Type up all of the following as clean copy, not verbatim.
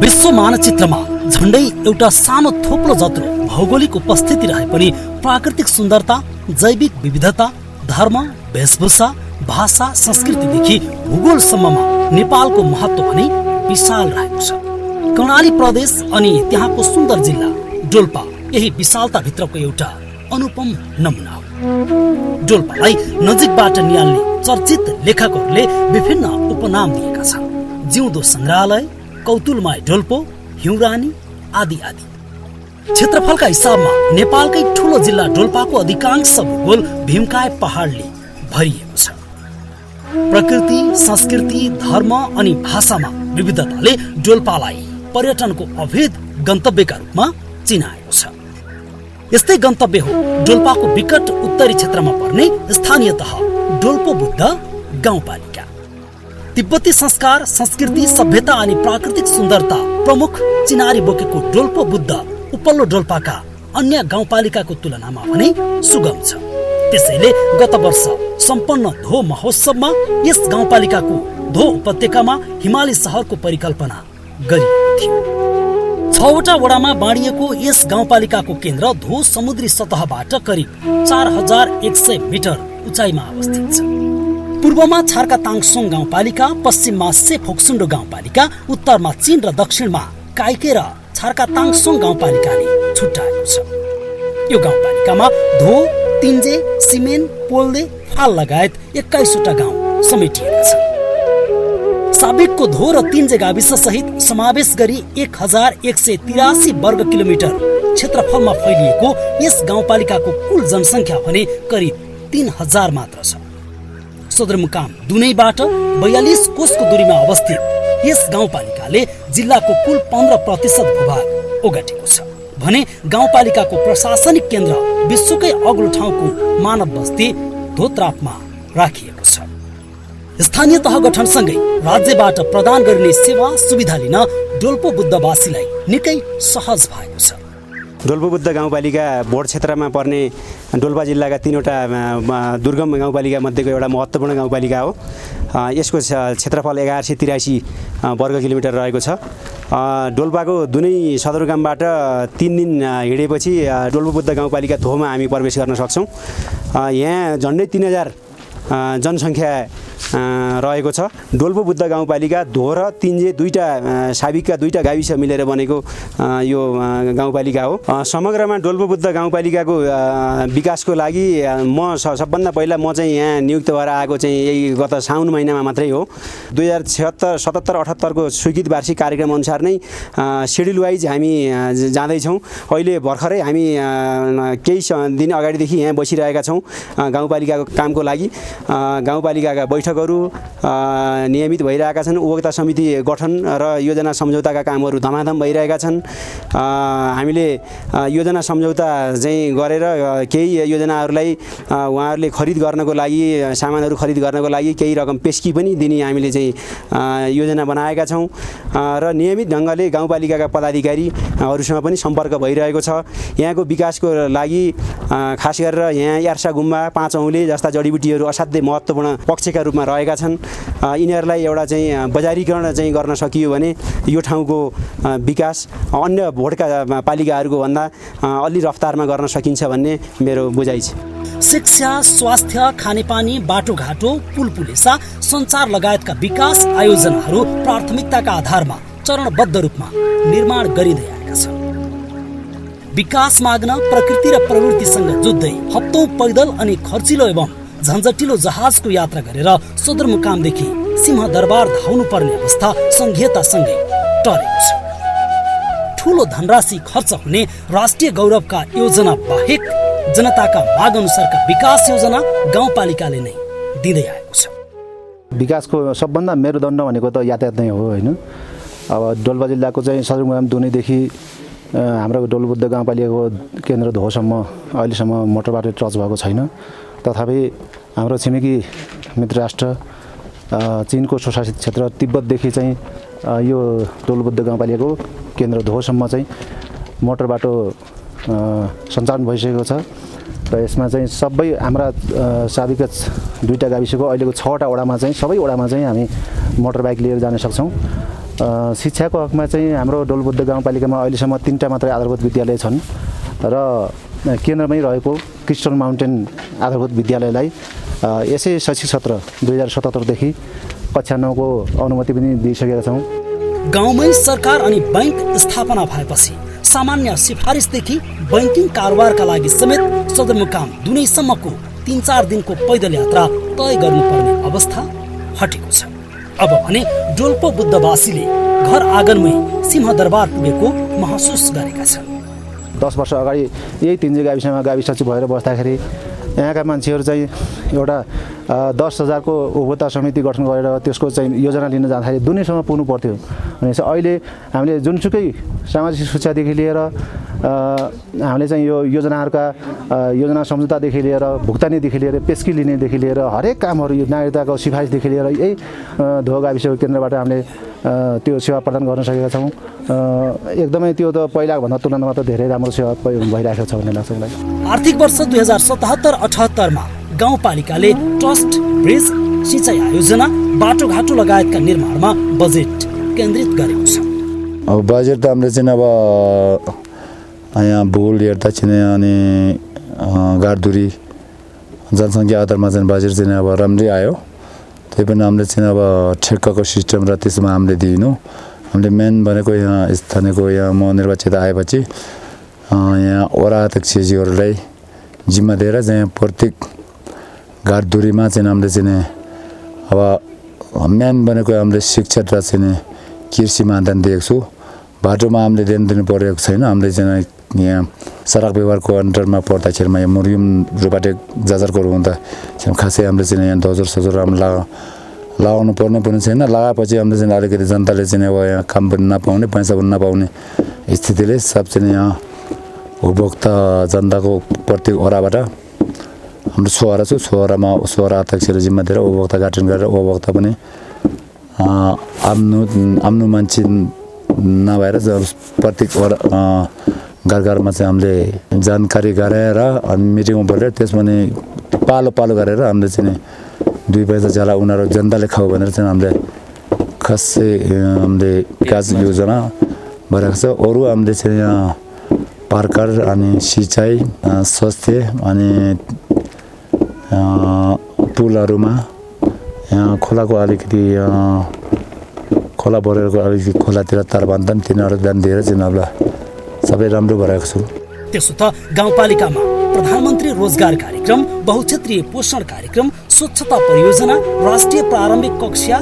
विश्व मानचित्रमा झण्डै एउटा सानो थोप्लो जत्रो भौगोलिक उपस्थिति रहे पनि प्राकृतिक सुन्दरता, जैविक विविधता, धर्म, वेशभूषा, भाषा, संस्कृतिदेखि भूगोलसम्ममा नेपालको महत्त्व भने विशाल रहेको छ। कर्णाली प्रदेश अनि त्यहाँको सुन्दर जिल्ला डोल्पा यही विशालताभित्रको एउटा अनुपम नमुना हो। डोल्पालाई नजिकबाट निहाल्ने चर्चित लेखकहरूले विभिन्न उपनाम दिएका छन्। जिउँदो सङ्ग्रहालय, कौतुलमय डोल्पो, हिउँरानी आदि आदि। क्षेत्रफलका हिसाबमा नेपालकै ठूलो जिल्ला डोल्पाको अधिकांश भूगोल भीमकाय पहाडले भरिएको छ। प्रकृति, संस्कृति, धर्म अनि भाषामा विविधताले डोल्पालाई पर्यटनको अभेद गन्तव्यका रूपमा चिनाएको छ। यस्तै गन्तव्य हो डोल्पाको विकट उत्तरी क्षेत्रमा पर्ने स्थानीयतः डोल्पो बुद्ध गाउँपालिका। तिब्बती संस्कार, संस्कृति, सभ्यता अनि प्राकृतिक सुन्दरता प्रमुख चिनारी बोकेको डोल्पो बुद्ध उपल्लो डोल्पाका अन्य गाउँपालिकाको तुलनामा भने सुगम छ। त्यसैले गत वर्ष सम्पन्न धो महोत्सवमा यस गाउँपालिकाको धो उपत्यकामा हिमाली सहरको परिकल्पना गरिएको थियो। 6वटा वडामा बाँडिएको यस गाउँपालिकाको केन्द्र धो समुद्री सतहबाट करिब 4100 मिटर उचाइमा अवस्थित छ। पूर्वमा छार्का ताङसोङ गाउँपालिका, पश्चिममा सेफोक्सुन्डो गाउँपालिका, उत्तरमा चीन र दक्षिणमा काइके र छार्का ताङसोङ गाउँपालिकाले छुट्याएको छ। यो गाउँपालिकामा धो, तिन्जे, सिमेन, पोल्दे, फाल लगायत 21वटा गाउँ समेटिएका छन्। साबिकको धो र तिन्जे गाविस सहित समावेश गरी 1183 वर्ग किलोमिटर क्षेत्रफलमा फैलिएको यस गाउँपालिकाको कुल जनसङ्ख्या भने करिब 3000 मात्र छ। सदरमुकाम दुनैबाट 42 कोसको दूरीमा अवस्थित यस गाउँपालिकाले जिल्लाको कुल 15% भूभाग ओगटेको छ भने गाउँपालिकाको प्रशासनिक केन्द्र विश्वकै अग्लो ठाउँको मानव बस्ती धोत्रापमा राखिएको छ। स्थानीय तह गठनसँगै राज्यबाट प्रदान गरिने सेवा सुविधा लिन डोल्पो बुद्धवासीलाई निकै सहज भएको छ। डोल्पो बुद्ध गाउँपालिका बोर्ड क्षेत्रमा पर्ने डोल्पा जिल्लाका 3वटा दुर्गम गाउँपालिका मध्येको एउटा महत्त्वपूर्ण गाउँपालिका हो। यसको क्षेत्रफल 1183 वर्ग किलोमिटर रहेको छ। डोल्पाको दुनै सदरमुकामबाट 3 दिन हिँडेपछि डोल्पो बुद्ध गाउँपालिका धोमा हामी प्रवेश गर्न सक्छौँ। यहाँ झन्डै 3000 जनसङ्ख्या रहेको छ। डोल्पो बुद्ध गाउँपालिका धो र तिन्जे दुईटा साबिकका दुईटा गाविस मिलेर बनेको यो गाउँपालिका हो। समग्रमा डोल्पो बुद्ध गाउँपालिकाको विकासको लागि म सबभन्दा पहिला म चाहिँ यहाँ नियुक्त भएर आएको चाहिँ यही गत साउन महिनामा मात्रै हो। 2077-78 को स्वीकृत वार्षिक कार्यक्रम अनुसार नै सेड्युल वाइज हामी जाँदैछौँ। अहिले भर्खरै हामी केही दिन अगाडिदेखि यहाँ बसिरहेका छौँ गाउँपालिकाको कामको लागि। गाउँपालिकाका बैठकहरू नियमित भइरहेका छन्। उपभोक्ता समिति गठन र योजना सम्झौताका कामहरू धमाधम भइरहेका छन्। हामीले योजना सम्झौता चाहिँ गरेर केही योजनाहरूलाई उहाँहरूले खरिद गर्नको लागि, सामानहरू खरिद गर्नको लागि केही रकम पेस्की पनि दिने हामीले चाहिँ योजना बनाएका छौँ र नियमित ढङ्गले गाउँपालिकाका पदाधिकारीहरूसँग पनि सम्पर्क भइरहेको छ। यहाँको विकासको लागि खास गरेर यहाँ यार्सा गुम्बा, 5 औँले जस्ता जडीबुटीहरू असाध्यै महत्त्वपूर्ण पक्षका रूपमा रहेका छन्। यिनीहरूलाई एउटा चाहिँ बजारीकरण चाहिँ गर्न सकियो भने यो ठाउँको विकास अन्य भोटका पालिकाहरूको भन्दा अलि रफ्तारमा गर्न सकिन्छ भन्ने मेरो बुझाइ छ। शिक्षा, स्वास्थ्य, खानेपानी, बाटोघाटो, पुलपुलेसा, सञ्चार लगायतका विकास आयोजनाहरू प्राथमिकताका आधारमा चरणबद्ध रूपमा निर्माण गरिँदै आएका छन्। विकास माग्न प्रकृति र प्रवृत्तिसँग जुझ्दै हप्तौं पैदल अनि खर्चिलो एवं झन्झटिलो जहाजको यात्रा गरेर सदरमुकामदेखि सिंहदरबार धाउनु पर्ने अवस्था संघीयतासँगै टरेको छ। ठूलो धनराशि खर्च हुने राष्ट्रिय गौरवका योजना बाहेक जनताका माग अनुसारका विकास योजना गाउँपालिकाले नै दिँदै आएको छ। विकासको सबभन्दा मेरुदण्ड भनेको त यातायात नै हो हैन। अब डोल्पा जिल्लाको चाहिँ सदरमुकाम दुनैदेखि हाम्रो डोल्पो बुद्ध गाउँपालिकाको केन्द्र धोसम्म अहिलेसम्म मोटरबाटो टच भएको छैन। तथापि हाम्रो छिमेकी मित्र राष्ट्र चीनको स्वशासित क्षेत्र तिब्बतदेखि चाहिँ यो डोल्पो बुद्ध गाउँपालिकाको केन्द्र धोसम्म चाहिँ मोटर बाटो सञ्चालन भइसकेको छ र यसमा चाहिँ सबै हाम्रा साबिक 2टा गाविसको अहिलेको 6वटा वडामा चाहिँ सबै वडामा चाहिँ हामी मोटर बाइक लिएर जान सक्छौँ। शिक्षाको हकमा चाहिँ हाम्रो डोलबुद्ध गाउँपालिकामा अहिलेसम्म 3टा मात्रै आधारभूत विद्यालय छन् र केन्द्रमै रहेको क्रिस्टल माउन्टेन आधारभूत विद्यालयलाई यसै शैक्षिक सत्र 2077 देखि कक्षा 9 को अनुमति पनि दिइसकेका छौँ। गाउँमै सरकार अनि बैंक स्थापना भएपछि सामान्य सिफारिसदेखि बैंकिङ कारोबारका लागि समेत सदरमुकाम दुनैसम्मको 3-4 दिनको पैदल यात्रा तय गर्नुपर्ने अवस्था हटेको छ। अब भने डोल्पो बुद्धवासीले घर आँगनमै सिंहदरबार पुगेको महसुस गरेका छन्। 10 वर्ष अगाडि यही 3 गाविसमा गाविस सचिव भएर बस्दाखेरि यहाँका मान्छेहरू चाहिँ एउटा 10,000 को उपभोक्ता समिति गठन गरेर त्यसको चाहिँ योजना लिन जाँदाखेरि दुनैसम्म पुग्नु पर्थ्यो। अनि अहिले हामीले जुनसुकै सामाजिक सुरक्षादेखि लिएर हामीले चाहिँ यो योजनाहरूका योजना सम्झौतादेखि लिएर भुक्तानीदेखि लिएर पेस्की लिनेदेखि लिएर हरेक कामहरू यो नागरिकताको सिफारिसदेखि लिएर यही धोवा गाविसको केन्द्रबाट हामीले त्यो सेवा प्रदान गर्न सकेका छौँ। एकदमै त्यो त पहिलाको भन्दा तुलनामा त धेरै राम्रो सेवा भइरहेको छ भन्ने लाग्छ मलाई। आर्थिक वर्ष 2077-78 मा गाउँपालिकाले ट्रस्ट, ब्रिज, सिँचाइ आयोजना, बाटोघाटो लगायतका निर्माणमा बजेट केन्द्रित गरेको छ। अब बजेट त हामीले चाहिँ अब यहाँ भूगोल हेर्दा चाहिँ अनि गाडदुरी जनसङ्ख्या आधारमा चाहिँ बजेट चाहिँ अब राम्रै आयो। त्यही पनि हामीले चाहिँ अब ठेक्काको सिस्टम र त्यसमा हामीले दिइनौँ। हामीले मेन भनेको यहाँ स्थानीयको यहाँ म निर्वाचित आएपछि यहाँ वडा अध्यक्षजीहरूलाई जिम्मा दिएर चाहिँ प्रत्येक गाडदुरीमा चाहिँ हामीले चाहिँ अब मेन भनेको हामीले शिक्षा र चाहिँ कृषिमा ध्यान दिएको छु। बाटोमा हामीले ध्यान दिनु परेको छैन। हामीले चाहिँ यहाँ सडक व्यवहारको अन्डरमा पर्दाखेरिमा यहाँ मुरियम रुपाटेक जाजरकोहरू हुँदा खासै हामीले चाहिँ यहाँ डजर सजर राम्रो लगाउनु पर्ने पनि छैन। लगाएपछि हामीले चाहिँ अलिकति जनताले चाहिँ अब यहाँ काम पनि नपाउने, पैसा पनि नपाउने स्थितिले सब चाहिँ यहाँ उपभोक्ता जनताको प्रत्येक वडाबाट हाम्रो सोहरा छु, सोहरामा सोहरा अध्यक्षले जिम्मा दिएर उपभोक्ता गठन गरेर उपभोक्ता पनि आफ्नो मान्छे नभएर प्रत्येक घर घरमा चाहिँ हामीले जानकारी गराएर अनि मिटिङमा बोलेर त्यसमा नि पालो पालो गरेर हामीले चाहिँ 2 पैसा ज्याला उनीहरू जनताले खाऊ भनेर चाहिँ हामीले खासै हामीले विकास योजना भइरहेको छ। अरू हामीले चाहिँ यहाँ पार्कर अनि सिँचाइ, स्वास्थ्य अनि पुलहरूमा यहाँ खोलाको अलिकति खोला बढेरको अलिकति खोलातिर तार बान्धन तिनीहरू ध्यान दिएर चाहिँ अब सबै राम्रो भइरहेको छु। त्यसो त गाउँपालिकामा प्रधानमन्त्री रोजगार कार्यक्रम, बहुक्षेत्रीय पोषण कार्यक्रम, स्वच्छता परियोजना, राष्ट्रिय प्रारम्भिक कक्षा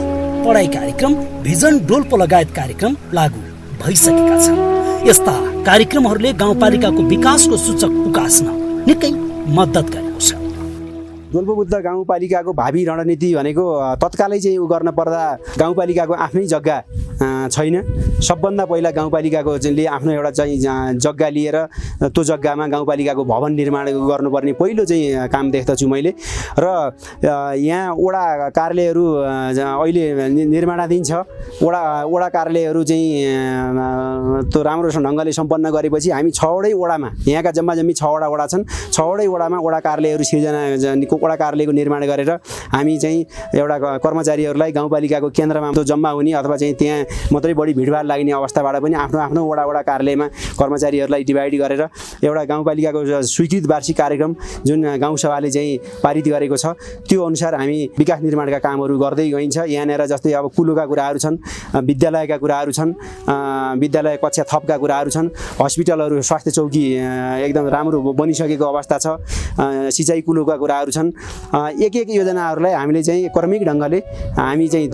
पढाइ कार्यक्रम, भिजन डोल्पो लगायत कार्यक्रम लागू भइसकेका छन्। यस्ता कार्यक्रमहरूले गाउँपालिकाको विकासको सूचक उकास्न निकै मद्दत गरेको छ। डोल्पो बुद्ध गाउँपालिकाको भावी रणनीति भनेको तत्कालै चाहिँ गर्न पर्दा गाउँपालिकाको आफ्नै जग्गा छैन। सबभन्दा पहिला गाउँपालिकाको ले आफ्नो एउटा चाहिँ जग्गा लिएर त्यो जग्गामा गाउँपालिकाको भवन निर्माण गर्नुपर्ने पहिलो चाहिँ काम देख्दछु मैले। र यहाँ वडा कार्यालयहरू अहिले निर्माणाधीन छ। वडा कार्यालयहरू चाहिँ त्यो राम्रो ढङ्गले सम्पन्न गरेपछि हामी 6वटै वडामा, यहाँका जम्मा जम्मी 6वटा वडा छन्, 6वटै वडामा वडा कार्यालयहरू सिर्जना वडा कार्यालयको निर्माण गरेर हामी चाहिँ एउटा कर्मचारीहरूलाई गाउँपालिकाको केन्द्रमा त्यो जम्मा हुने अथवा चाहिँ त्यहाँ मात्रै बढी भिडभाड लाग्ने अवस्थाबाट पनि आफ्नो आफ्नो वडा कार्यालयमा कर्मचारीहरूलाई डिभाइड गरेर एउटा गाउँपालिकाको स्वीकृत वार्षिक कार्यक्रम जुन गाउँसभाले चाहिँ पारित गरेको छ त्यो अनुसार हामी विकास निर्माणका कामहरू गर्दै गइन्छ। यहाँनिर जस्तै अब कुलोका कुराहरू छन्, विद्यालयका कुराहरू छन्, विद्यालय कक्षा थपका कुराहरू छन्, हस्पिटलहरू, स्वास्थ्य चौकी एकदम राम्रो बनिसकेको अवस्था छ, सिँचाइ कुलोका कुराहरू छन्। एक योजनाहरूलाई हामीले चाहिँ क्रमिक ढङ्गले हामी चाहिँ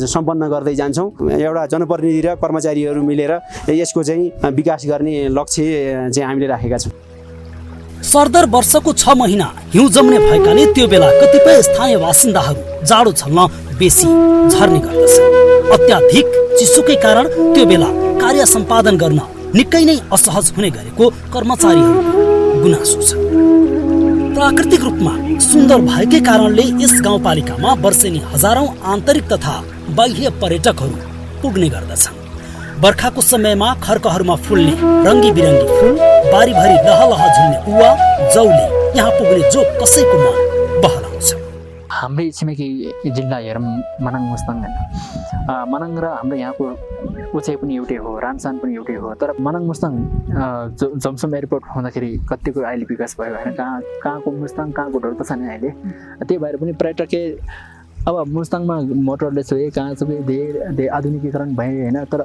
सम्पन्न गर्दै जान्छौँ। एउटा जनप्रतिनिधि र कर्मचारीहरू मिलेर यसको चाहिँ विकास गर्ने लक्ष्य चाहिँ हामीले राखेका छौँ। सरदर वर्षको 6 महिना हिउँ जम्ने भएकाले त्यो बेला कतिपय स्थानीय बासिन्दाहरू जाडो झल्न बेसी झर्ने गर्दछ। अत्याधिक चिसोकै कारण त्यो बेला कार्य सम्पादन गर्न निकै नै असहज हुने गरेको कर्मचारीहरूको गुनासो छ। प्राकृतिक रूपमा सुन्दर भएकै कारणले यस गाउँपालिकामा वर्षेनी हजारौं आन्तरिक तथा बाह्य पर्यटकहरू पुग्ने गर्दछन्। बर्खाको समयमा खर्कहरूमा फुल्ने रङ्गी बिरङ्गी फुल, बारीभरि लहलह झुल्ने उवा, जौले यहाँ पुग्ने जो कसैको मन बहलाउँछ। हाम्रै छिमेकी जिल्ला हेरौँ मनाङ मुस्ताङ होइन, मनाङ र हाम्रो यहाँको उचाइ पनि एउटै हो, रामसान पनि एउटै हो, तर मनाङ मुस्ताङ जमसम एयरपोर्ट हुँदाखेरि कतिको अहिले विकास भयो होइन, कहाँको मुस्ताङ कहाँको डर त छ नि अहिले। त्यही भएर पनि पर्यटकीय अब मुस्ताङमा मोटरले छोए कहाँ चाहिँ धेरै आधुनिकीकरण भए होइन, तर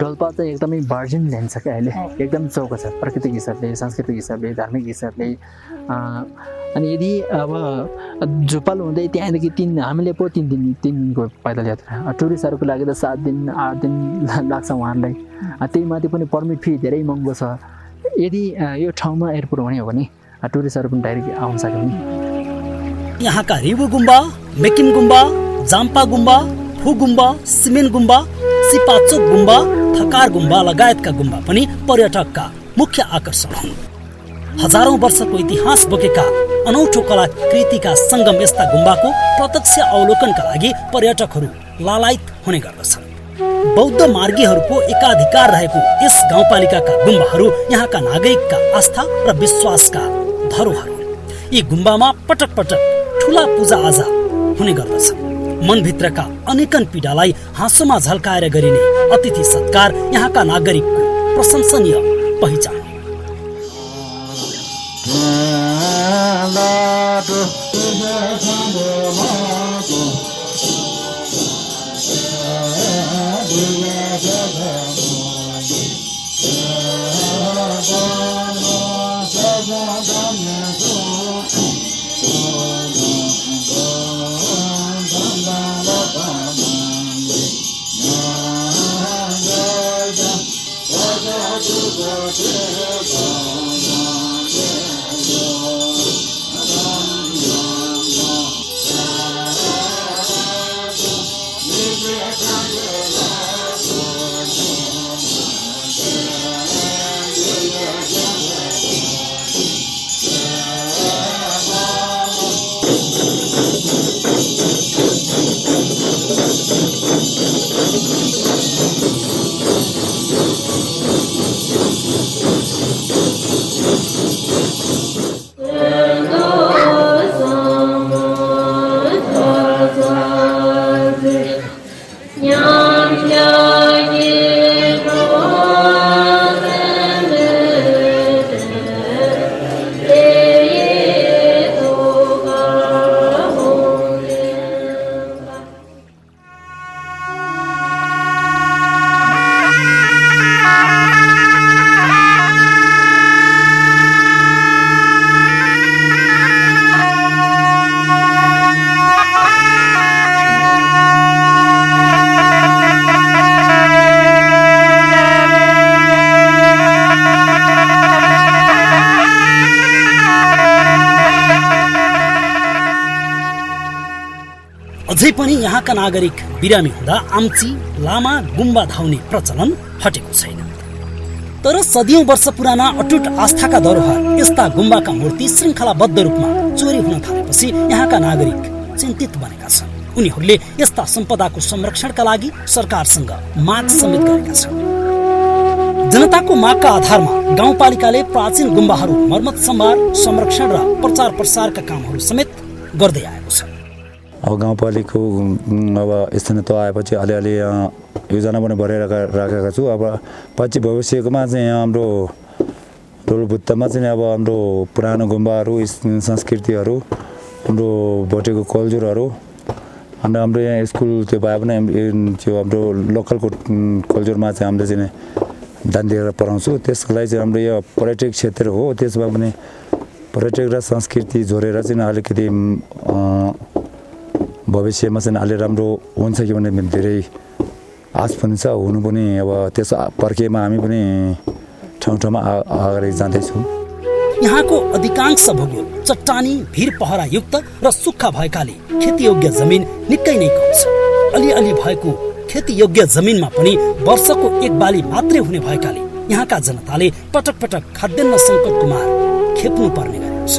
डोल्पा चाहिँ एकदमै भर्जिन ल्यान्ड छ क्या अहिले, एकदम चौको छ प्राकृतिक हिसाबले, सांस्कृतिक हिसाबले, धार्मिक हिसाबले। अनि यदि अब झुपाल हुँदै त्यहाँदेखि हामीले पो 3 दिनको पैदल यात्रा, टुरिस्टहरूको लागि त 7 दिन 8 दिन लाग्छ उहाँहरूलाई। त्यही माथि पनि पर्मिट फी धेरै महँगो छ। यदि यो ठाउँमा एयरपोर्ट हुने हो भने टुरिस्टहरू पनि डाइरेक्ट आउन सक्यो नि। यहाँका रिबु गुम्बा, मेकिम गुम्बा, जाम्पा गुम्बा, फु गुम्बा, सिमेन गुम्बा, सिपाचोक गुम्बा, थकार गुम्बा लगायतका गुम्बा पनि पर्यटकका मुख्य आकर्षण हुन्। हजारौं वर्षको इतिहास बोकेका अनौठो कलाकृतिका सङ्गम यस्ता गुम्बाको प्रत्यक्ष अवलोकनका लागि पर्यटकहरू लालायित हुने गर्दछन्। बौद्ध मार्गीहरूको एकाधिकार रहेको यस गाउँपालिकाका गुम्बाहरू यहाँका नागरिकका आस्था र विश्वासका धरोहर हुन्। यी गुम्बामा पटक पटक ठुला पूजाआजा हुने गर्दछ। मनभित्रका अनेकन पीडालाई हाँसोमा झल्काएर गरिने अतिथि सत्कार यहाँका नागरिकको प्रशंसनीय पहिचान हो। अझै पनि यहाँका नागरिक बिरामी हुँदा आम्ची लामा गुम्बा धाउने प्रचलन हटेको छैन। तर सदियौं वर्ष पुराना अटुट आस्थाका धरोहर यस्ता गुम्बाका मूर्ति श्रृङ्खलाबद्ध रूपमा चोरी हुन थालेपछि यहाँका नागरिक चिन्तित बनेका छन्। उनीहरूले यस्ता सम्पदाको संरक्षणका लागि सरकारसँग माग समेत गरेका छन्। जनताको मागका आधारमा गाउँपालिकाले प्राचीन गुम्बाहरू मर्मत सम्भार, संरक्षण र प्रचार प्रसारका कामहरू समेत गर्दै आएको छ। अब गाउँपालिकाको अब स्थानीयत्व आएपछि अलिअलि योजना पनि राखेका छु। अब पछि भविष्यकोमा चाहिँ यहाँ हाम्रो डोलभुत्तामा चाहिँ अब हाम्रो पुरानो गुम्बाहरू, संस्कृतिहरू, हाम्रो भोटेको कल्चरहरू, अनि हाम्रो यहाँ स्कुल त्यो भए पनि त्यो हाम्रो लोकलको कल्चरमा चाहिँ हामीले चाहिँ ध्यान दिएर पढाउँछु। त्यसको लागि चाहिँ हाम्रो यो पर्यटक क्षेत्र हो, त्यसमा पनि पर्यटक र संस्कृति जोडेर चाहिँ अलिकति भविष्यमा चाहिँ अलि राम्रो हुन्छ कि भन्ने धेरै आश पनि छ, हुनु पनि अब त्यस पर्खेमा हामी पनि ठाउँ ठाउँमा अगाडि जाँदैछौँ। यहाँको अधिकांश भूगोल चट्टानी, भिर पहरा युक्त र सुक्खा भएकाले खेतीयोग्य जमिन निकै नै कम छ। अलिअलि भएको खेतीयोग्य जमिनमा पनि वर्षको एक बाली मात्रै हुने भएकाले यहाँका जनताले पटक पटक खाद्यान्न सङ्कटको मार खेप्नु पर्ने गरेको छ।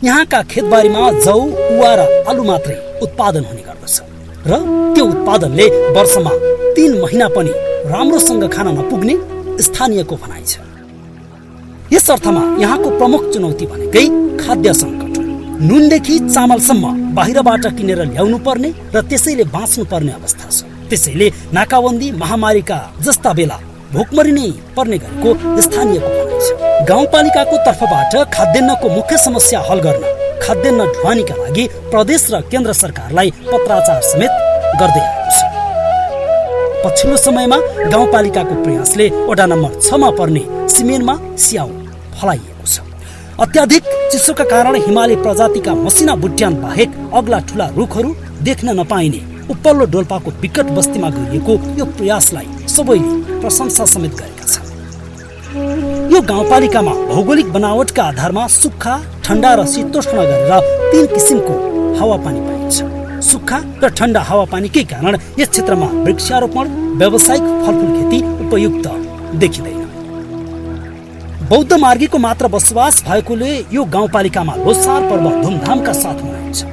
यहाँका खेतबारीमा जौ उवा र आलु मात्रै उत्पादन हुने गर्दछ र त्यो उत्पादनले वर्षमा 3 महिना पनि राम्रोसँग खान नपुग्ने स्थानीयको भनाइ छ। यस अर्थमा यहाँको प्रमुख चुनौती भनेकै खाद्य सङ्कट हो। नुनदेखि चामलसम्म बाहिरबाट किनेर ल्याउनु पर्ने र त्यसैले बाँच्नु पर्ने अवस्था छ। त्यसैले नाकाबन्दी महामारीका जस्ता बेला भोकमरी नै पर्ने गरेको स्थानीयको भनाइ छ। गाउँपालिकाको तर्फबाट खाद्यान्नको मुख्य समस्या हल गर्न खाद्यान्न ढुवानीका लागि प्रदेश र केन्द्र सरकारलाई पत्राचार समेत गर्दै आएको छ। पछिल्लो समयमा गाउँपालिकाको प्रयासले वडा नम्बर 6 मा पर्ने सिमेनमा स्याउ फलाइएको छ। अत्याधिक चिसोका कारण हिमाली प्रजातिका मसिना बुट्यान बाहेक अग्ला ठुला रुखहरू देख्न नपाइने उपल्लो डोल्पाको विकट बस्तीमा गरिएको यो प्रयासलाई सबैले प्रशंसा समेत गरेका छन्। यो गाउँपालिकामा भौगोलिक बनावटका आधारमा सुक्खा, ठण्डा र शीतोष्ण गरेर 3 किसिमको हावापानी पाइन्छ। सुक्खा र ठण्डा हावापानीकै कारण यस क्षेत्रमा वृक्षारोपण, व्यावसायिक फलफुल खेती उपयुक्त देखिँदैन। बौद्ध मार्गीको मात्र बसोबास भएकोले यो गाउँपालिकामा लोसार पर्व धुमधामका साथ मनाइन्छ।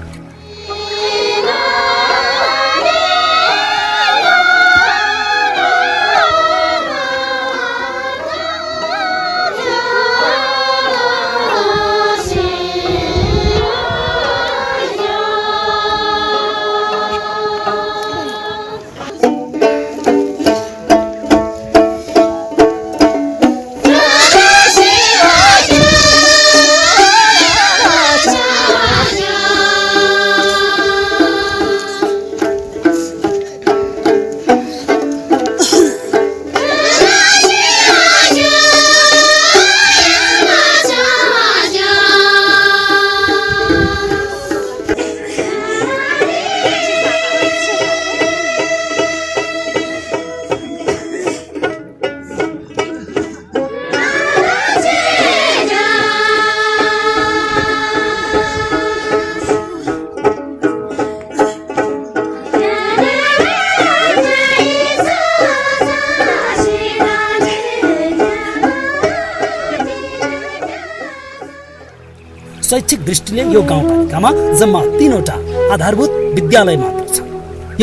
शैक्षिक दृष्टिले यो गाउँपालिकामा जम्मा 3वटा आधारभूत विद्यालय मात्र छन्।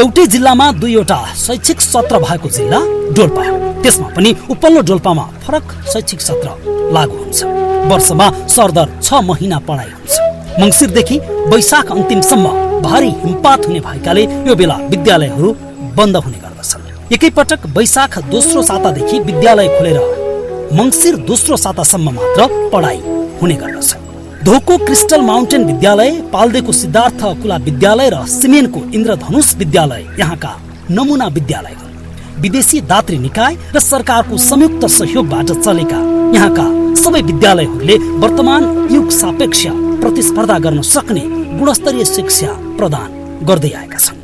एउटै जिल्लामा 2वटा शैक्षिक सत्र भएको जिल्ला डोल्पा हो। त्यसमा पनि उपल्लो डोल्पामा फरक शैक्षिक सत्र लागू हुन्छ। वर्षमा सरदर 6 महिना पढाइ हुन्छ। मङ्सिरदेखि वैशाख अन्तिमसम्म भारी हिमपात हुने भएकाले यो बेला विद्यालयहरू बन्द हुने गर्दछन्। एकैपटक वैशाख दोस्रो सातादेखि विद्यालय खोलेर मङ्सिर दोस्रो सातासम्म मात्र पढाइ हुने गर्दछ। धोको क्रिस्टल माउन्टेन विद्यालय, पाल्देको सिद्धार्थ कुला विद्यालय र सिमेनको इन्द्रधनुष विद्यालय यहाँका नमुना विद्यालय हुन्। विदेशी दात्री निकाय र सरकारको संयुक्त सहयोगबाट चलेका यहाँका सबै विद्यालयहरूले वर्तमान युग सापेक्ष प्रतिस्पर्धा गर्न सक्ने गुणस्तरीय शिक्षा प्रदान गर्दै आएका छन्।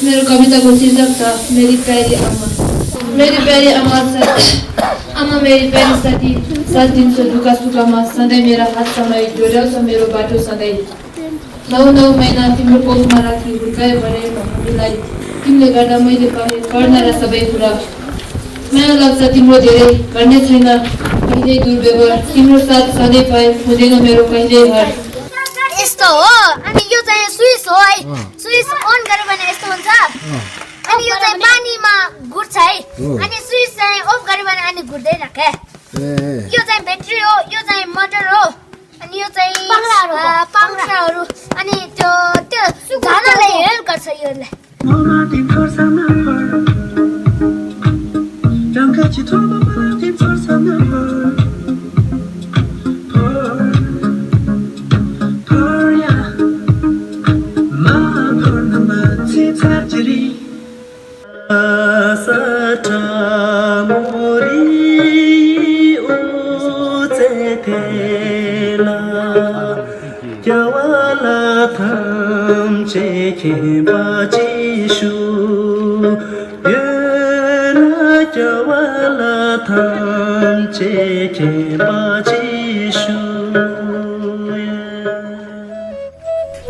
मेरो कविताको शीर्षक छ मेरी प्यारी आमा। मेरी प्यारी आमा, आमा मेरी प्यारी साथी, साथ दिन्छु दुःख सुखमा सधैँ मेरा हात समय डोर्याउँछ मेरो बाटो सधैँ 9 महिना तिम्रो कोखमा राखी हुर्कायो भने भगवानलाई तिमीले गर्दा मैले पाएँ गर्नारा सबै कुरा माया लाग्छ तिम्रो धेरै गर्ने छैन कहिल्यै दुर्व्यवहार तिम्रो साथ सधैँ पाए हुँदैन मेरो कहिल्यै हार यस्तो हो अनि यो चाहिँ स्विच हो है स्विच अन गर्यो भने यस्तो हुन्छ अनि यो चाहिँ पानीमा घुट्छ है अनि स्विच चाहिँ अफ गर्यो भने अनि घुट्दैन के यो चाहिँ ब्याट्री हो यो चाहिँ मोटर हो अनि यो चाहिँ पंखाहरू अनि त्यो झानालाई हेल्प गर्छ यसले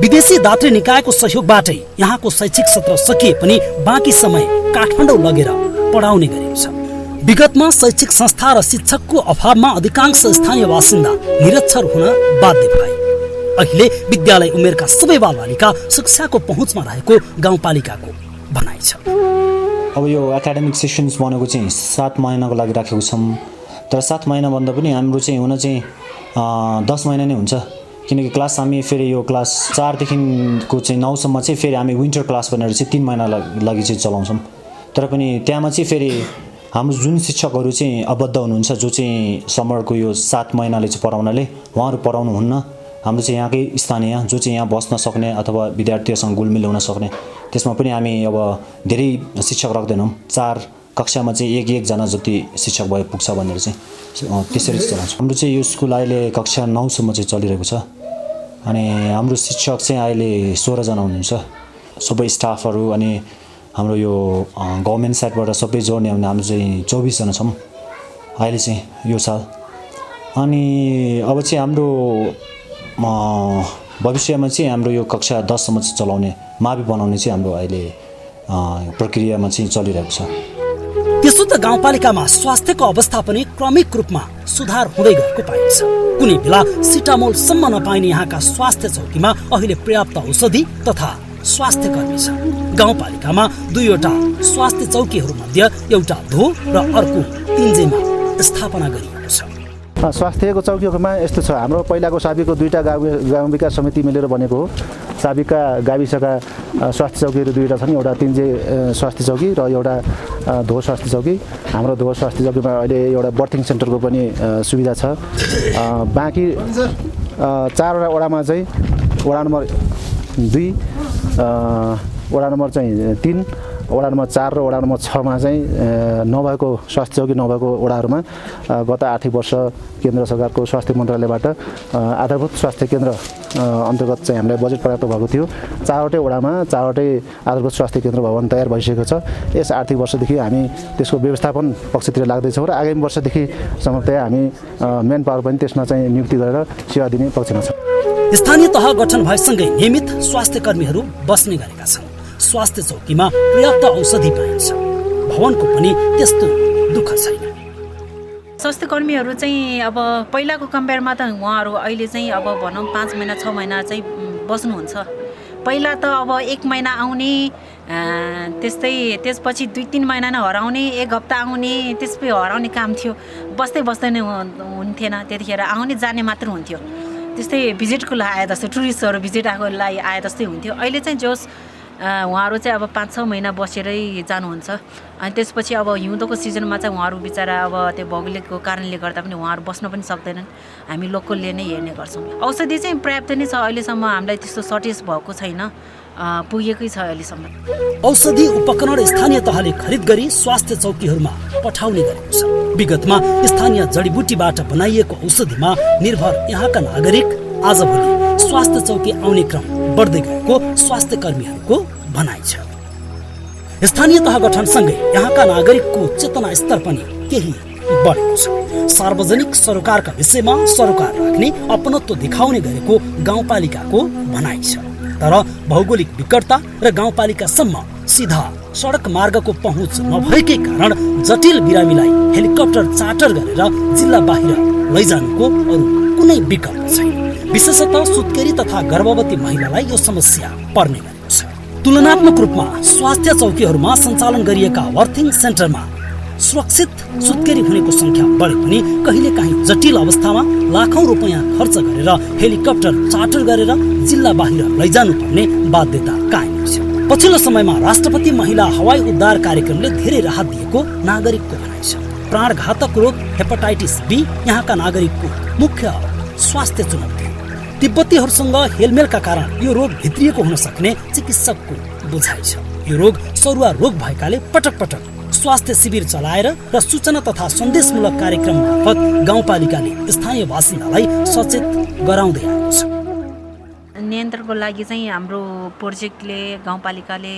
विदेशी दात्री निकायको सहयोगबाटै यहाँको शैक्षिक सत्र सकिए पनि बाँकी समय काठमाडौँ लगेर पढाउने गरिन्छ। विगतमा शैक्षिक संस्था र शिक्षकको अभावमा अधिकांश स्थानीय बासिन्दा निरक्षर हुन बाध्य भए। अहिले विद्यालय उमेरका सबै बालबालिका शिक्षाको पहुँचमा रहेको गाउँपालिकाको भनाइ छ। अब यो एकाडेमिक सेसन्स भनेको चाहिँ 7 महिनाको लागि राखेको छौँ, तर 7 महिना भन्दा पनि हाम्रो चाहिँ हुन चाहिँ 10 महिना नै हुन्छ, किनकि क्लास हामी फेरि यो क्लास 4 देखिको चाहिँ 9 सम्म चाहिँ फेरि हामी विन्टर क्लास भनेर चाहिँ 3 महिना लागि चाहिँ चलाउँछौँ। तर पनि त्यहाँमा चाहिँ फेरि हाम्रो जुन शिक्षकहरू चाहिँ आबद्ध हुनुहुन्छ जो चाहिँ समरको यो 7 महिनाले चाहिँ पढाउनाले उहाँहरू पढाउनुहुन्न। हाम्रो चाहिँ यहाँकै स्थानीय जो चाहिँ यहाँ बस्न सक्ने अथवा विद्यार्थीहरूसँग गुलमिल हुन सक्ने त्यसमा पनि हामी अब धेरै शिक्षक राख्दैनौँ। 4 कक्षामा चाहिँ एकजना जति शिक्षक भए पुग्छ भनेर चाहिँ त्यसरी चलाउँछौँ। हाम्रो चाहिँ यो स्कुल अहिले कक्षा 9 सम्म चाहिँ चलिरहेको छ अनि हाम्रो शिक्षक चाहिँ अहिले 16 जना हुनुहुन्छ, सबै स्टाफहरू अनि हाम्रो यो गभर्नमेन्ट साइडबाट सबै जोड्ने हो भने हाम्रो चाहिँ 24 जना छौँ अहिले चाहिँ यो साल। अनि अब चाहिँ हाम्रो भविष्यमा चाहिँ हाम्रो यो कक्षा 10 सम्म चाहिँ चलाउने मावि बनाउने चाहिँ हाम्रो अहिले प्रक्रियामा चाहिँ चलिरहेको छ। त्यसो त गाउँपालिकामा स्वास्थ्यको अवस्था पनि क्रमिक रूपमा सुधार हुँदै गएको पाइन्छ। कुनै बेला सिटामोल सम्म नपाइने यहाँका स्वास्थ्य चौकीमा अहिले पर्याप्त औषधि तथा स्वास्थ्य कर्मी छ। गाउँपालिकामा 2वटा स्वास्थ्य चौकीहरू मध्ये एउटा धो र अर्को तिन्जेमा स्थापना गरिएको छ। स्वास्थ्यको चौकीमा यस्तो छ, हाम्रो पहिलाको साबिकको 2टा गाउँ विकास समिति मिलेर बनेको हो। साबिकका गाविसका स्वास्थ्य चौकीहरू 2वटा छन्, एउटा तिन्जे स्वास्थ्य चौकी र एउटा धो स्वास्थ्य चौकी। हाम्रो धो स्वास्थ्य चौकीमा अहिले एउटा बर्थिङ सेन्टरको पनि सुविधा छ। बाँकी 4वटा वडामा चाहिँ वडा नम्बर 2, वडा नम्बर चाहिँ 3, वडा नम्बर 4 र वडा नम्बर 6 मा चाहिँ नभएको स्वास्थ्य चौकी नभएको वडाहरूमा गत आर्थिक वर्ष केन्द्र सरकारको स्वास्थ्य मन्त्रालयबाट आधारभूत स्वास्थ्य केन्द्र अन्तर्गत चाहिँ हामीलाई बजेट प्राप्त भएको थियो। 4वटै वडामा 4वटै आधारभूत स्वास्थ्य केन्द्र भवन तयार भइसकेको छ। यस आर्थिक वर्षदेखि हामी त्यसको व्यवस्थापन पक्षतिर लाग्दैछौँ र आगामी वर्षदेखि सम्भवतया हामी मेन पावर पनि त्यसमा चाहिँ नियुक्ति गरेर सेवा दिने पक्षमा छौँ। स्थानीय तह गठन भएसँगै नियमित स्वास्थ्य कर्मीहरू बस्ने गरेका छन्। स्वास्थ्य चौकीमा पर्याप्त औषधि पाइन्छ, भवनको पनि त्यस्तो दुःख छैन। स्वास्थ्य कर्मीहरू चाहिँ अब पहिलाको कम्पेयरमा त उहाँहरू अहिले चाहिँ अब भनौँ 5 महिना 6 महिना चाहिँ बस्नुहुन्छ। पहिला त अब 1 महिना आउने त्यसपछि 2-3 महिना नै हराउने, 1 हप्ता आउने, त्यसपछि हराउने काम थियो। बस्दै नै हुन्थेन, त्यतिखेर आउने जाने मात्र हुन्थ्यो। त्यस्तै भिजिटको लागि आए जस्तै टुरिस्टहरू भिजिट आएको लागि आए जस्तै हुन्थ्यो। अहिले चाहिँ जोस् उहाँहरू चाहिँ अब 5-6 महिना बसेरै जानुहुन्छ। अनि त्यसपछि अब हिउँदोको सिजनमा चाहिँ उहाँहरू बिचरा अब त्यो भौगोलिकको कारणले गर्दा पनि उहाँहरू बस्न पनि सक्दैनन्। हामी लोकलले नै हेर्ने गर्छौँ। औषधि चाहिँ पर्याप्त नै छ, अहिलेसम्म हामीलाई त्यस्तो सर्टेज भएको छैन, पुगेकै छ अहिलेसम्म। औषधि उपकरण स्थानीय तहले खरिद गरी स्वास्थ्य चौकीहरूमा पठाउने गरेको छ। विगतमा स्थानीय जडीबुटीबाट बनाइएको औषधिमा निर्भर यहाँका नागरिक आजभोलि स्वास्थ्य चौकी आउने क्रम बढ्दै गएको स्वास्थ्य कर्मीहरूको भनाइ छ। स्थानीय तह गठनसँगै यहाँका नागरिकको चेतना स्तर पनि केही बढेको छ। सार्वजनिक सरोकारका विषयमा सरोकार राख्ने अपनत्व देखाउने गरेको गाउँपालिकाको भनाइ छ। तर भौगोलिक विकटता र गाउँपालिकासम्म सिधा सडक मार्गको पहुँच नभएकै कारण जटिल बिरामीलाई हेलिकप्टर चार्टर गरेर जिल्ला बाहिर लैजानुको अरू कुनै विकल्प छैन। विशेषतः सुत्केरी तथा गर्भवती महिलालाई यो समस्या पर्ने गरेको छ। तुलनात्मक रूपमा स्वास्थ्य चौकीहरूमा सञ्चालन गरिएका बर्थिङ सेन्टरमा सुरक्षित सुत्केरी हुनेको संख्या बढे पनि कहिलेकाहीँ जटिल अवस्थामा लाखौं रुपैयाँ खर्च गरेर हेलिकप्टर चार्टर गरेर जिल्ला बाहिर लैजानु पर्ने बाध्यता कायम छ। पछिल्लो समयमा राष्ट्रपति महिला हवाई उद्धार कार्यक्रमले धेरै राहत दिएको नागरिकको भनाइ छ। प्राणघातक रोग हेपाटाइटिस बी यहाँका नागरिकको मुख्य स्वास्थ्य चुनौती हो। तिब्बतीहरूसँग हेलमेलका कारण यो रोग भित्रिएको हुन सक्ने चिकित्सकको बुझाइ छ। यो रोग सरुवा रोग भएकाले पटक पटक स्वास्थ्य शिविर चलाएर र सूचना तथा सन्देशमूलक कार्यक्रम मार्फत गाउँपालिकाले स्थानीय बासिन्दालाई सचेत गराउँदै आएको छ। नियन्त्रणको लागि चाहिँ हाम्रो प्रोजेक्टले गाउँपालिकाले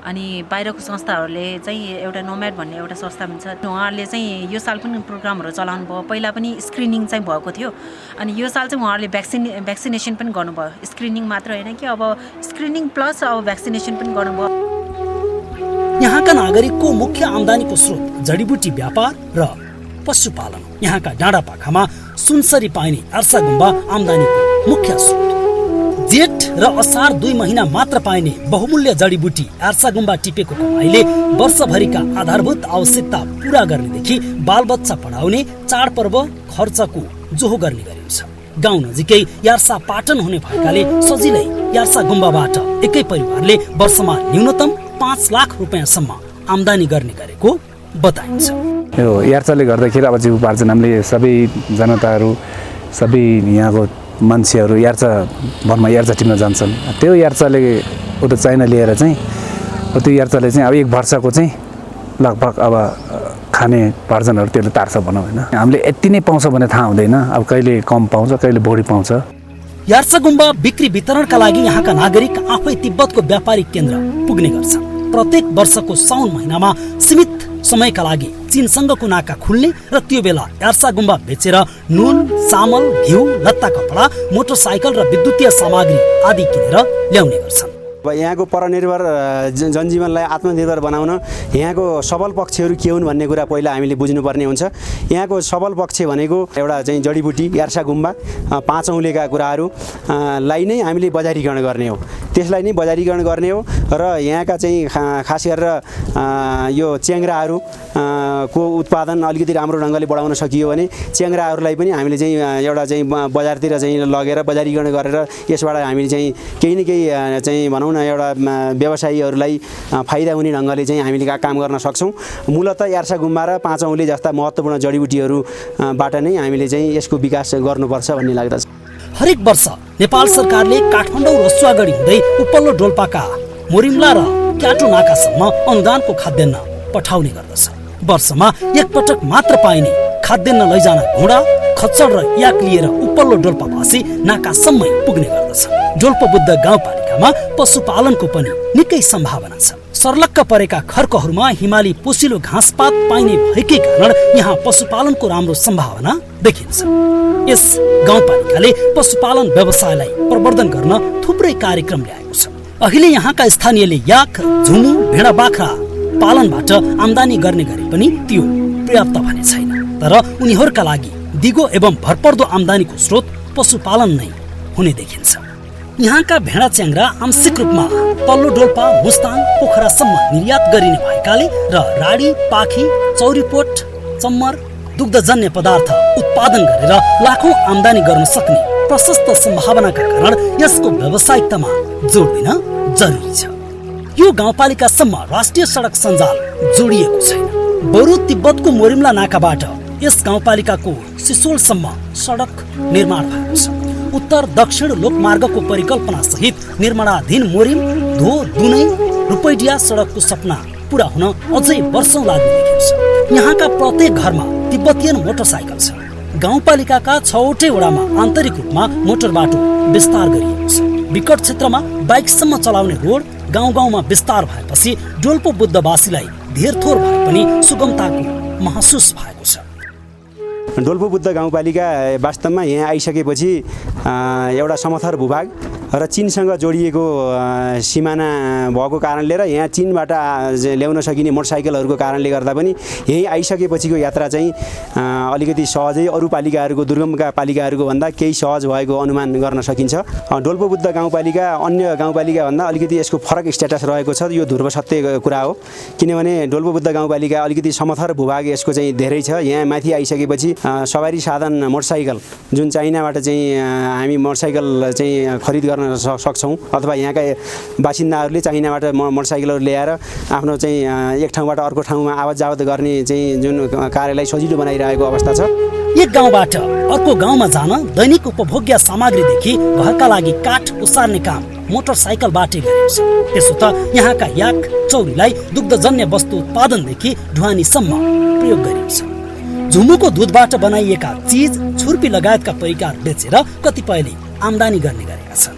अनि बाहिरको संस्थाहरूले चाहिँ एउटा नोम्याड भन्ने एउटा संस्था हुन्छ, उहाँहरूले चाहिँ यो साल पनि प्रोग्रामहरू चलाउनु भयो। पहिला पनि स्क्रिनिङ चाहिँ भएको थियो अनि यो साल चाहिँ उहाँहरूले भ्याक्सिनेसन पनि गर्नुभयो। स्क्रिनिङ मात्र होइन कि अब स्क्रिनिङ प्लस अब भ्याक्सिनेसन पनि गर्नुभयो। यहाँका नागरिकको मुख्य आम्दानीको स्रोत जडीबुटी व्यापार र पशुपालन। यहाँका डाँडापाखामा सुनसरी पाइने अर्सा गुम्बा आम्दानीको मुख्य स्रोत। जेठ र असार 2 महिना मात्र पाइने बहुमूल्य जडीबुटी आर्सा गुम्बा टिपेको कमाइले वर्षभरिका आधारभूत आवश्यकता पूरा गर्नेदेखि बालबच्चा पढाउने चाडपर्व खर्चको जोहो गर्ने गरिन्छ। गाउँ नजिकै यार्सा पाटन हुने भएकाले सजिलै यार्सा गुम्बाबाट एकै परिवारले वर्षमा न्यूनतम 5 लाख रुपैयाँसम्म आम्दानी गर्ने गरेको बताइन्छ। यो यार्साले गर्दाखेरि अब जीवोपार्जन हामीले सबै जनताहरू सबै यहाँको मान्छेहरू यार्सा वनमा यार्सा टिप्न जान्छन्। त्यो यार्साले उता चाइना लिएर चाहिँ त्यो यार्साले चाहिँ अब 1 वर्षको चाहिँ लगभग अब खाने पार्जनहरू त्यसले तार्छ भनौँ होइन। हामीले यति नै पाउँछ भने थाहा हुँदैन, अब कहिले कम पाउँछ कहिले बढी पाउँछ। यार्सा गुम्बा बिक्री वितरणका लागि यहाँका नागरिक आफै तिब्बतको व्यापारिक केन्द्र पुग्ने गर्छन्। प्रत्येक वर्षको साउन महिनामा सीमित समयका लागि चीनसँगको नाका खुल्ने र त्यो बेला यार्सा गुम्बा बेचेर नुन, चामल, घिउ, लत्ता कपडा, मोटरसाइकल र विद्युतीय सामग्री आदि किनेर ल्याउने गर्छन्। अब यहाँको परनिर्भर जनजीवनलाई आत्मनिर्भर बनाउन यहाँको सबल पक्षहरू के हुन् भन्ने कुरा पहिला हामीले बुझ्नुपर्ने हुन्छ। यहाँको सबल पक्ष भनेको एउटा चाहिँ जडीबुटी यार्सा गुम्बा 5 औँलेका कुराहरू लाई नै हामीले बजारीकरण गर्ने हो, त्यसलाई नै बजारीकरण गर्ने हो। र यहाँका चाहिँ खास गरेर यो च्याङ्ग्राहरू को उत्पादन अलिकति राम्रो ढङ्गले बढाउन सकियो भने च्याङ्ग्राहरूलाई पनि हामीले चाहिँ एउटा चाहिँ बजारतिर चाहिँ लगेर बजारीकरण गरेर यसबाट हामीले चाहिँ केही न केही चाहिँ भनौँ न एउटा व्यवसायीहरूलाई फाइदा हुने ढङ्गले चाहिँ हामीले काम गर्न सक्छौँ। मूलतः यार्सा गुम्बा र 5 औँले जस्ता महत्त्वपूर्ण जडीबुटीहरूबाट नै हामीले चाहिँ यसको विकास गर्नुपर्छ भन्ने लाग्दछ। हरेक वर्ष नेपाल सरकारले काठमाडौँ रसुवागढी हुँदै उपल्लो डोल्पाका मोरिम्ला र क्याटो नाकासम्म अनुदानको खाद्यान्न पठाउने गर्दछ। वर्षमा 1 पटक मात्र पाइने खाद्यान्न लैजान घोडा, खच्चड र याक लिएर उपल्लो डोल्पावासी नाकासम्मै पुग्ने गर्दछ। डोल्पा बुद्ध गाउँपालिकामा पशुपालनको पनि निकै सम्भावना छ। सर्लक्क परेका खर्कहरूमा हिमाली पोसिलो घाँसपात पाइने भएकै कारण यहाँ पशुपालनको राम्रो सम्भावना देखिन्छ। यस गाउँपालिकाले पशुपालन व्यवसायलाई प्रवर्धन गर्न थुप्रै कार्यक्रम ल्याएको छ। अहिले यहाँका स्थानीयले याक, झुमु, भेडा बाख्रा पालनबाट आम्दानी गर्ने गरे पनि त्यो पर्याप्त भने छैन। तर उनीहरूका लागि दिगो एवं भरपर्दो आम्दानीको स्रोत पशुपालन नै हुने देखिन्छ। यहाँका भेडा च्याङ्ग्रा आंशिक रूपमा तल्लो डोल्पा, मुस्ताङ, पोखरासम्म निर्यात गरिने भएकाले र राडी, पाखी, चौरीपोट, चम्मर, दुग्धजन्य पदार्थ उत्पादन गरेर लाखौं आम्दानी गर्न सक्ने प्रशस्त सम्भावनाका कारण यसको व्यावसायिकतामा जोड दिन जरुरी छ। यो गाउँपालिकासम्म राष्ट्रिय सडक सञ्जाल जोडिएको छैन। बरु तिब्बतको मोरिम्ला नाकाबाट यस गाउँपालिकाको सिसोलसम्म सडक निर्माण भएको छ। उत्तर दक्षिण लोकमार्गको परिकल्पना सहित निर्माणाधीन मोरिम, धो, दुनै, रुपैडिया सडकको सपना पूरा हुन अझै वर्षौं लाग्ने देखिन्छ। यहाँका प्रत्येक घरमा तिब्बतियन मोटरसाइकल छ। गाउँपालिकाका 6वटै वडामा आन्तरिक रूपमा मोटर बाटो विस्तार गरिएको छ। विकट क्षेत्रमा बाइकसम्म चलाउने रोड गाउँ गाउँमा विस्तार भएपछि डोल्पो बुद्धवासीलाई धेर थोर भए पनि सुगमताको महसुस भएको छ। डोल्पो बुद्ध गाउँपालिका वास्तवमा यहाँ आइसकेपछि एउटा समथर भूभाग र चीनसँग जोडिएको सिमाना भएको कारणले र यहाँ चीनबाट ल्याउन सकिने मोटरसाइकलहरूको कारणले गर्दा पनि यहीँ आइसकेपछिको यात्रा चाहिँ अलिकति सहजै अरू पालिकाहरूको दुर्गमका पालिकाहरूको भन्दा केही सहज भएको अनुमान गर्न सकिन्छ। डोल्पो बुद्ध गाउँपालिका अन्य गाउँपालिकाभन्दा अलिकति यसको फरक स्ट्याटस रहेको छ, यो ध्रुव सत्य कुरा हो। किनभने डोल्पो बुद्ध गाउँपालिका अलिकति समथर भूभाग यसको चाहिँ धेरै छ। यहाँ माथि आइसकेपछि सवारी साधन मोटरसाइकल जुन चाइनाबाट चाहिँ हामी मोटरसाइकल चाहिँ खरिद गर्न सक्छौँ अथवा यहाँका बासिन्दाहरूले चाइनाबाट मोटरसाइकलहरू ल्याएर आफ्नो चाहिँ एक ठाउँबाट अर्को ठाउँमा आवत जावत गर्ने चाहिँ जुन कार्यलाई सजिलो बनाइरहेको अवस्था छ। एक गाउँबाट अर्को गाउँमा जान दैनिक उपभोग्य सामग्रीदेखि घरका लागि काठ ओसार्ने काम मोटरसाइकलबाटै गरिन्छ। त्यसो त यहाँका याक चौरीलाई दुग्धजन्य वस्तु उत्पादनदेखि ढुवानीसम्म प्रयोग गरिन्छ। झुमुको दुधबाट बनाइएका चिज, छुर्पी लगायतका परिकार बेचेर कतिपयले आम्दानी गर्ने गरेका छन्।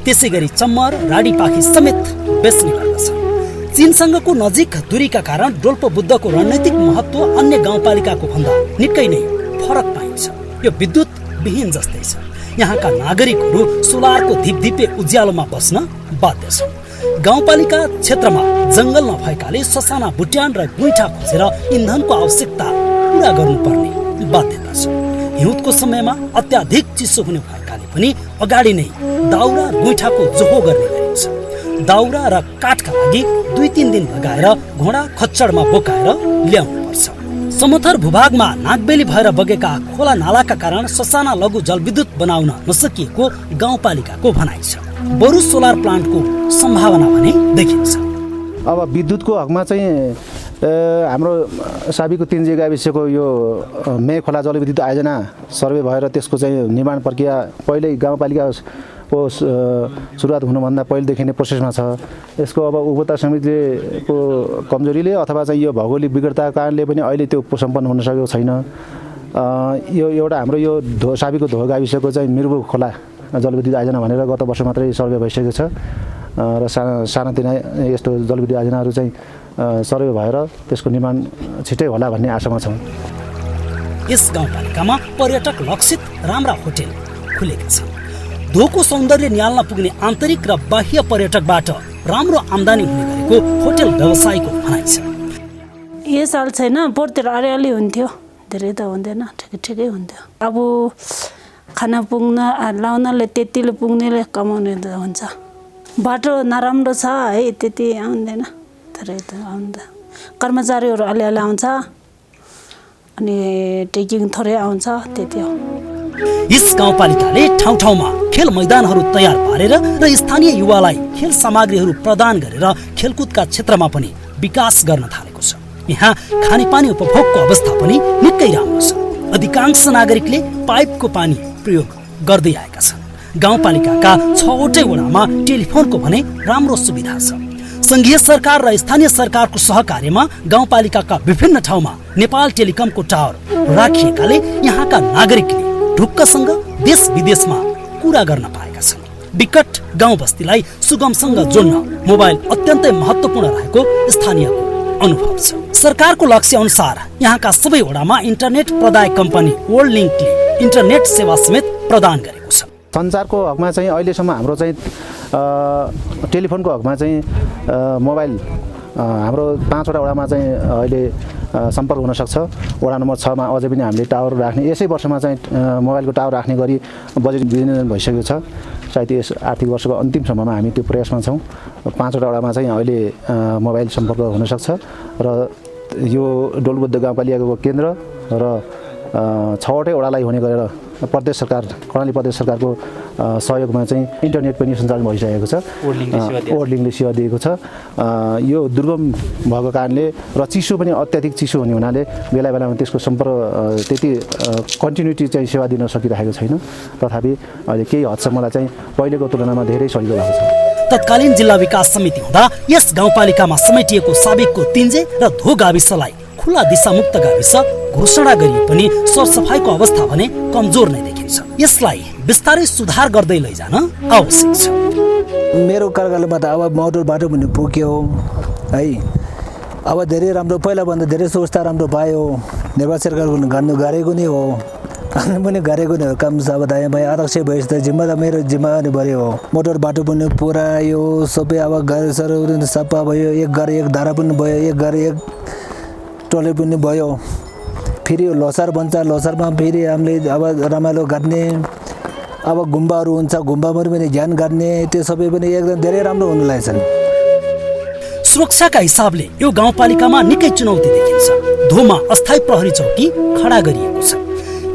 त्यसै गरी चम्मर, राडी पाखी समेत बेच्ने गर्दछन्। चीनसँगको नजिक दूरीका कारण डोल्पो बुद्धको रणनीतिक महत्त्व अन्य गाउँपालिकाको भन्दा निकै नै फरक पाइन्छ। यो विद्युत विहीन जस्तै छ। यहाँका नागरिकहरू सोलरको धिपधिपे उज्यालोमा बस्न बाध्य छन्। गाउँपालिका क्षेत्रमा जङ्गल नभएकाले ससाना बुट्यान र गुइठा खोजेर इन्धनको आवश्यकता पुरा गर्नुपर्ने बाध्यता छ। हिउँदको समयमा अत्याधिक चिसो हुने भएकाले पनि अगाडि नै दाउरा गुइठाको जोहो गर्ने गरिन्छ। दाउरा र काठका लागि 2-3 दिन लगाएर घोडा खच्चडमा बोकाएर ल्याउनु पर्छ। समथर भूभागमा नागबेली भएर बगेका खोला नालाका कारण ससाना लघु जलविद्युत बनाउन नसकिएको गाउँपालिकाको भनाइ छ। बरु सोलर प्लान्टको सम्भावना भने देखिन्छ। अब विद्युतको हकमा चाहिँ हाम्रो साबीको 3G गाविसको यो मे खोला जलविद्युत आयोजना सर्वे भएर त्यसको चाहिँ निर्माण प्रक्रिया पहिल्यै गाउँपालिकाको सुरुवात हुनुभन्दा पहिलेदेखि नै प्रोसेसमा छ। यसको अब उपभोक्ता समितिको कमजोरीले अथवा चाहिँ यो भौगोलिक विकृतताको कारणले पनि अहिले त्यो सम्पन्न हुन सकेको छैन। यो एउटा हाम्रो यो साबीको धो गाविसको चाहिँ मिर्बु खोला जलविद्युत आयोजना भनेर गत वर्ष मात्रै सर्वे भइसकेको छ र सानातिना यस्तो जलविद्युत आयोजनाहरू चाहिँ सर्वे भएर त्यसको निर्माण छिटै होला भन्ने आशामा छौँ। यस गाउँपालिकामा पर्यटक लक्षित राम्रा होटेल खुलेका छन्। धोको सौन्दर्य निहाल्न पुग्ने आन्तरिक र बाह्य पर्यटकबाट राम्रो आम्दानी हुने गरेको होटेल व्यवसायको भनाइ छ। यो साल छैन, पोहोरतिर अलिअलि हुन्थ्यो, धेरै त हुँदैन, ठिकै हुन्थ्यो। अब खाना पुग्न लाउनले त्यतिले पुग्नेले कमाउने त हुन्छ। बाटो नराम्रो छ है, त्यति आउँदैन, धेरै त आउँदैन। कर्मचारीहरू अलिअलि आउँछ अनि टेकिङ थोरै आउँछ, त्यति हो। यस गाउँपालिकाले ठाउँ ठाउँमा खेल मैदानहरू तयार पारेर र स्थानीय युवालाई खेल सामग्रीहरू प्रदान गरेर खेलकुदका क्षेत्रमा पनि विकास गर्न थालेको छ। यहाँ खानेपानी उपभोगको अवस्था पनि निकै राम्रो छ। अधिकांश नागरिकले पाइपको पानी प्रयोग गर्दै आएका छन्। गाउँपालिकाका 6वटै वडामा टेलिफोनको भने राम्रो सुविधा छ। संघीय सरकार र स्थानीय सरकारको सहकार्यमा गाउँपालिकाका विभिन्न ठाउँमा नेपाल टेलिकमको टावर राखिएकाले यहाँका नागरिकले ढुक्कसँग देश विदेशमा कुरा गर्न पाएका छन्। विकट गाउँ बस्तीलाई सुगमसँग जोड्न मोबाइल अत्यन्तै महत्त्वपूर्ण रहेको स्थानीयको अनुभव छ। सरकारको लक्ष्य अनुसार यहाँका सबै वडामा इन्टरनेट प्रदायक कम्पनी वर्ल्ड लिङ्कले इन्टरनेट सेवा समेत प्रदान गरेको छ। सञ्चारको हकमा चाहिँ अहिलेसम्म हाम्रो चाहिँ टेलिफोनको हकमा चाहिँ मोबाइल हाम्रो 5वटा वडामा चाहिँ अहिले सम्पर्क हुन सक्छ। वडा नम्बर 6 मा अझै पनि हामीले टावर राख्ने, यसै वर्षमा चाहिँ मोबाइलको टावर राख्ने गरी बजेट विनियोजन भइसकेको छ। सायद यस आर्थिक वर्षको अन्तिमसम्ममा हामी त्यो प्रयासमा छौँ। 5वटा वडामा चाहिँ अहिले मोबाइल सम्पर्क हुन सक्छ र यो डोल्पो गाउँपालिकाको केन्द्र र 6वटै वडालाई हुने गरेर प्रदेश सरकार, कर्णाली प्रदेश सरकारको सहयोगमा चाहिँ इन्टरनेट पनि सञ्चालन भइसकेको छ। वर्ल्ड सेवा दिएको छ। यो दुर्गम भएको कारणले र चिसो पनि अत्याधिक चिसो हुने हुनाले बेला बेलामा त्यसको सम्पर्क त्यति कन्टिन्युटी चाहिँ सेवा दिन सकिरहेको छैन। तथापि अहिले केही हदसम्मलाई चाहिँ पहिलेको तुलनामा धेरै सजिलो भएको छ। तत्कालीन जिल्ला विकास समिति हुँदा यस गाउँपालिकामा समेटिएको साबिकको 3G र धो गाविसलाई खुला दिशामुक्त गाविस घोषणा गरिए पनि सरसफाइको अवस्था भने कमजोर नै देखिन्छ। यसलाई बिस्तारै सुधार गर्दै लैजान आवश्यक छ। मेरो कार्यकालमा त अब मोटर बाटो पनि पुग्यो है। अब धेरै राम्रो, पहिलाभन्दा धेरै सुविस्ता राम्रो भयो। नेपाल सरकारको गर्नु गरेको नै हो, हामी पनि गरेको नै हो काम। अब त यहाँ अध्यक्ष भएपछि त जिम्मा त मेरो जिम्मेवारी बढ्यो हो। मोटर बाटो पनि पुरा यो सबै अब गाडीहरू सफा भयो, एक घर एक धारा पनि भयो, एक घर एक टोइलेट पनि भयो। फेरि लोसार बन्छ, लोसारमा फेरि हामीले अब रमाइलो गर्ने, अब गुम्बाहरू हुन्छ, गुम्बामा पनि ध्यान गर्ने, त्यो सबै पनि एकदम धेरै राम्रो हुन लागेछन्। सुरक्षाका हिसाबले यो गाउँपालिकामा निकै चुनौती देखिन्छ। धोमा अस्थायी प्रहरी चौकी खडा गरिएको छ।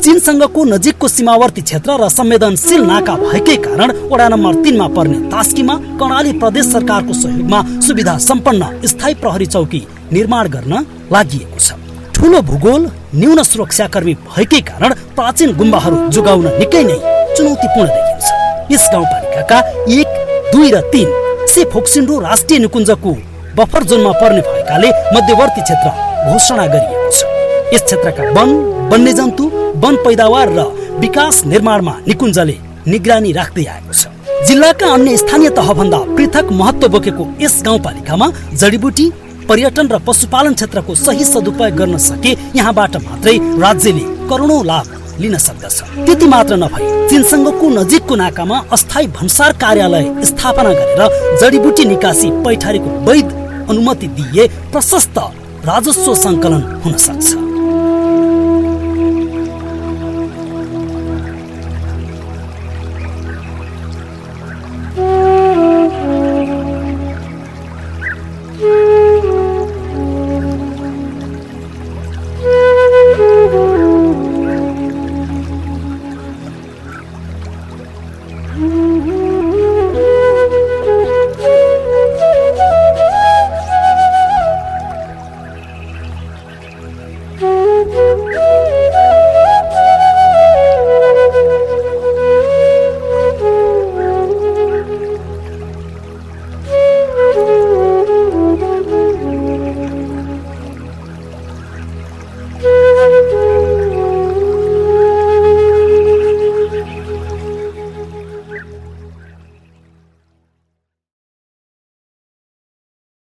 चीनसँगको नजिकको सीमावर्ती क्षेत्र र संवेदनशील नाका भएकै कारण वडा नम्बर 3 मा पर्ने तास्कीमा कर्णाली प्रदेश सरकारको सहयोगमा सुविधा सम्पन्न स्थायी प्रहरी चौकी निर्माण गर्न लागिएको छ। ठूलो भूगोल, न्यून सुरक्षाकर्मी भएकै कारण प्राचीन गुम्बाहरू जोगाउन निकै नै चुनौतीपूर्ण देखिन्छ। यस गाउँपालिकाका 1, 2 र 3 से फोक्सिन्डो राष्ट्रिय निकुञ्जको बफर जोनमा पर्ने भएकाले मध्यवर्ती क्षेत्र घोषणा गरिएको छ। यस क्षेत्रका वन, वन्यजन्तु, वन पैदावार र विकास निर्माणमा निकुञ्जले निगरानी राख्दै आएको छ। जिल्लाका अन्य स्थानीय तहभन्दा पृथक महत्त्व बोकेको यस गाउँपालिकामा जडीबुटी, पर्यटन र पशुपालन क्षेत्रको सही सदुपयोग गर्न सके यहाँबाट मात्रै राज्यले करोडौं लाभ लिन सक्दछ। त्यति मात्र नभई चीनसँगको नजिकको नाकामा अस्थायी भन्सार कार्यालय स्थापना गरेर जडीबुटी निकासी पैठारीको वैध अनुमति दिए प्रशस्त राजस्व सङ्कलन हुन सक्छ।